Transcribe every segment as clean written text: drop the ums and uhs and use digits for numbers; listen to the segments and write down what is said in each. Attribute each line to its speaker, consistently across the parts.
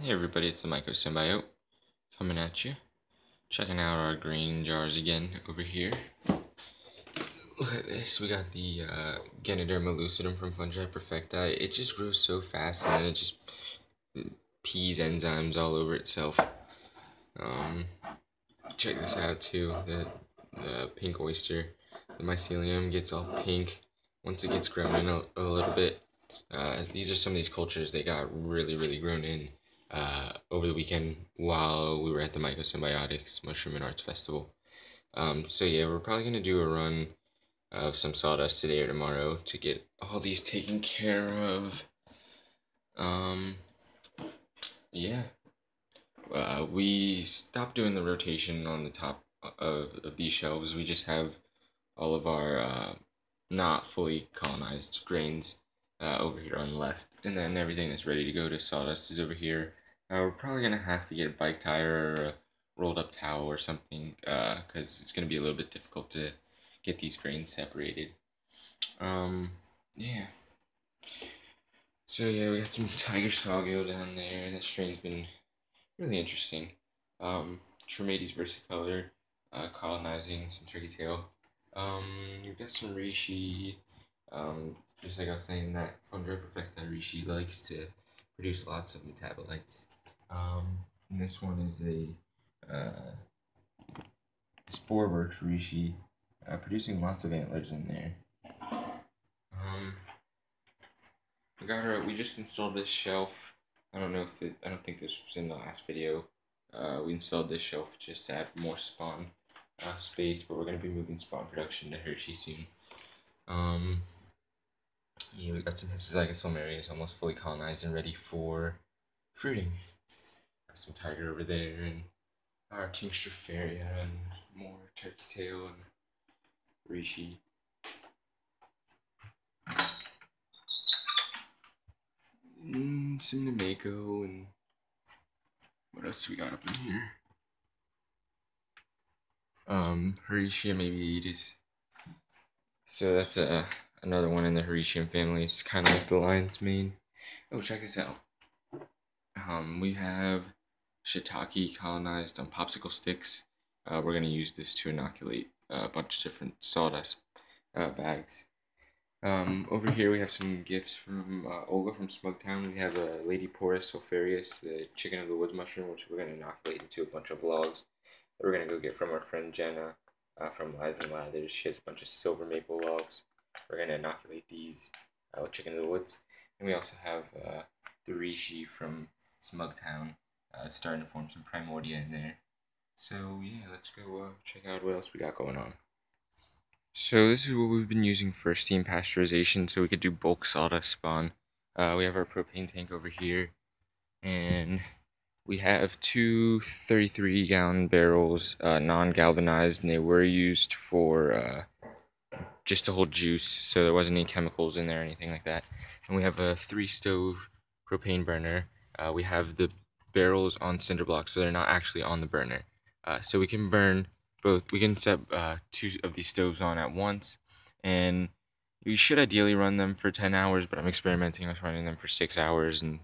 Speaker 1: Hey everybody, it's the MycoSymbiote coming at you. Checking out our grain jars again over here. Look at this, we got the Ganoderma lucidum from Fungi Perfecti. It just grows so fast and then it just pees enzymes all over itself. Check this out too, the pink oyster. The mycelium gets all pink once it gets grown in a little bit. These are some of these cultures they got really grown in over the weekend while we were at the MycoSymbiotics Mushroom and Arts Festival. So yeah, we're probably gonna do a run of some sawdust today or tomorrow to get all these taken care of. Yeah. We stopped doing the rotation on the top of these shelves. We just have all of our not fully colonized grains over here on the left, and then everything that's ready to go to sawdust is over here. We're probably gonna have to get a bike tire or a rolled up towel or something because it's gonna be a little bit difficult to get these grains separated. Yeah. So yeah, we got some tiger sawgill down there. That strain's been really interesting. Tremades versicolor, colonizing some turkey tail. You've got some reishi. Just like I was saying, that Fungi Perfecta reishi likes to produce lots of metabolites. And this one is a Sporeworks reishi, producing lots of antlers in there. We just installed this shelf. I don't think this was in the last video. We installed this shelf just to add more spawn space, but we're going to be moving spawn production to Hershey soon. Yeah, we got some Hypsizygous areas almost fully colonized and ready for fruiting. Got some tiger over there, and our King Stropharia, and more turkey tail and reishi. Some Namako, and what else do we got up in here? Hericium Aviatus. So that's another one in the Hericium family. It's kind of like the lion's mane. Oh, check this out. We have shiitake colonized on popsicle sticks. We're gonna use this to inoculate a bunch of different sawdust bags. Over here we have some gifts from Olga from Smugtown. We have a Lady Porus sulpharius, the chicken of the woods mushroom, which we're going to inoculate into a bunch of logs that we're going to go get from our friend Jenna from Lies and Lathers. She has a bunch of silver maple logs. We're going to inoculate these with chicken of the woods. And we also have the reishi from Smugtown. It's starting to form some primordia in there. So yeah, let's go check out what else we got going on. So this is what we've been using for steam pasteurization, so we could do bulk sawdust spawn. We have our propane tank over here, and we have two 33-gallon barrels, non-galvanized, and they were used for just to hold juice, so there wasn't any chemicals in there or anything like that. And we have a 3-stove propane burner. We have the barrels on cinder blocks, so they're not actually on the burner. So we can burn both. We can set 2 of these stoves on at once, and you should ideally run them for 10 hours, but I'm experimenting with running them for 6 hours and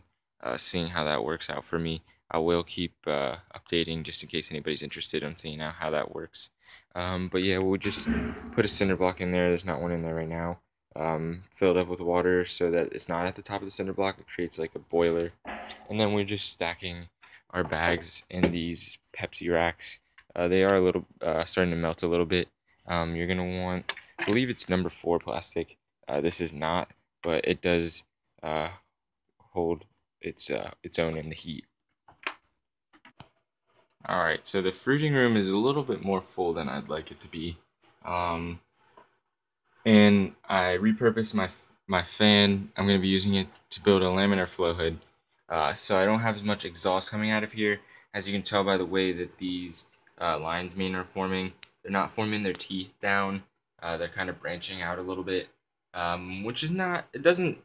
Speaker 1: seeing how that works out for me. I will keep updating just in case anybody's interested in seeing how that works. But yeah, we'll just put a cinder block in there. There's not one in there right now. Fill it up with water so that it's not at the top of the cinder block. It creates like a boiler. And then we're just stacking our bags in these Pepsi racks. They are a little starting to melt a little bit. You're going to want, I believe it's number 4 plastic. This is not, but it does hold its own in the heat. Alright, so the fruiting room is a little bit more full than I'd like it to be. And I repurposed my fan. I'm going to be using it to build a laminar flow hood. So I don't have as much exhaust coming out of here. As you can tell by the way that these lion's mane are forming. They're not forming their teeth down. They're kind of branching out a little bit. Which is not, it doesn't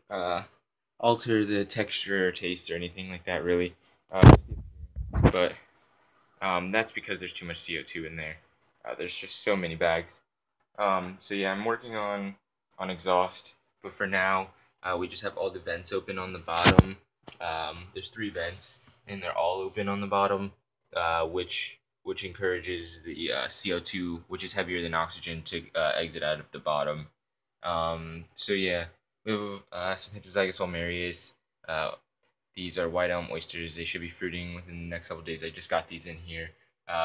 Speaker 1: alter the texture or taste or anything like that really. But that's because there's too much CO2 in there. There's just so many bags. So yeah, I'm working on exhaust, but for now, we just have all the vents open on the bottom. There's 3 vents, and they're all open on the bottom, which encourages the CO2, which is heavier than oxygen, to exit out of the bottom. So yeah, we have some Hypsizygous vulmarius. These are white elm oysters. They should be fruiting within the next couple days. I just got these in here.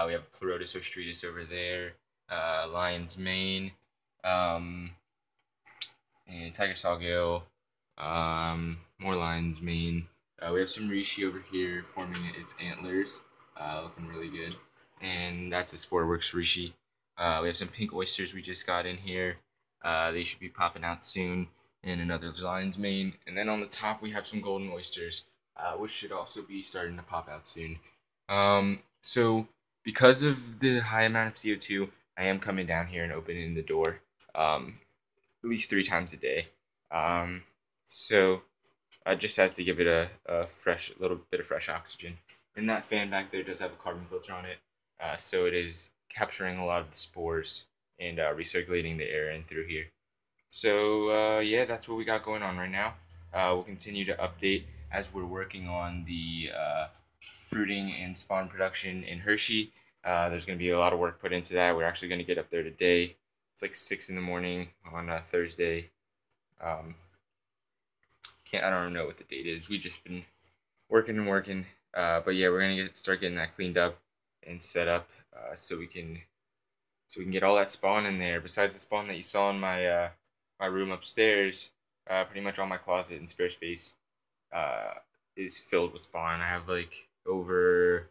Speaker 1: We have Pleurotus ostretus over there, lion's mane, um, and tiger sawgill, more lion's mane. We have some reishi over here forming its antlers, looking really good. And that's a Sporeworks reishi. We have some pink oysters we just got in here. They should be popping out soon. And another lion's mane. And then on the top we have some golden oysters, which should also be starting to pop out soon. So because of the high amount of CO2, I am coming down here and opening the door at least 3 times a day. So just has to give it a little bit of fresh oxygen. And that fan back there does have a carbon filter on it, so it is capturing a lot of the spores and recirculating the air in through here. So yeah, that's what we got going on right now. We'll continue to update as we're working on the fruiting and spawn production in Hershey. There's going to be a lot of work put into that. We're actually going to get up there today. It's like 6 in the morning on Thursday. I don't know what the date is. We've just been working and working. But yeah, we're gonna start getting that cleaned up and set up, so we can get all that spawn in there. Besides the spawn that you saw in my my room upstairs, pretty much all my closet and spare space is filled with spawn. I have like probably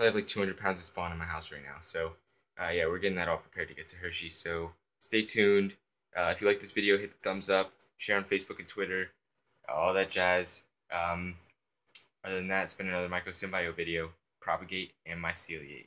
Speaker 1: have like 200 pounds of spawn in my house right now. So yeah, we're getting that all prepared to get to Hershey. So stay tuned. If you like this video, hit the thumbs up, share on Facebook and Twitter, all that jazz. Other than that, it's been another MycoSymbiote video. Propagate and myceliate.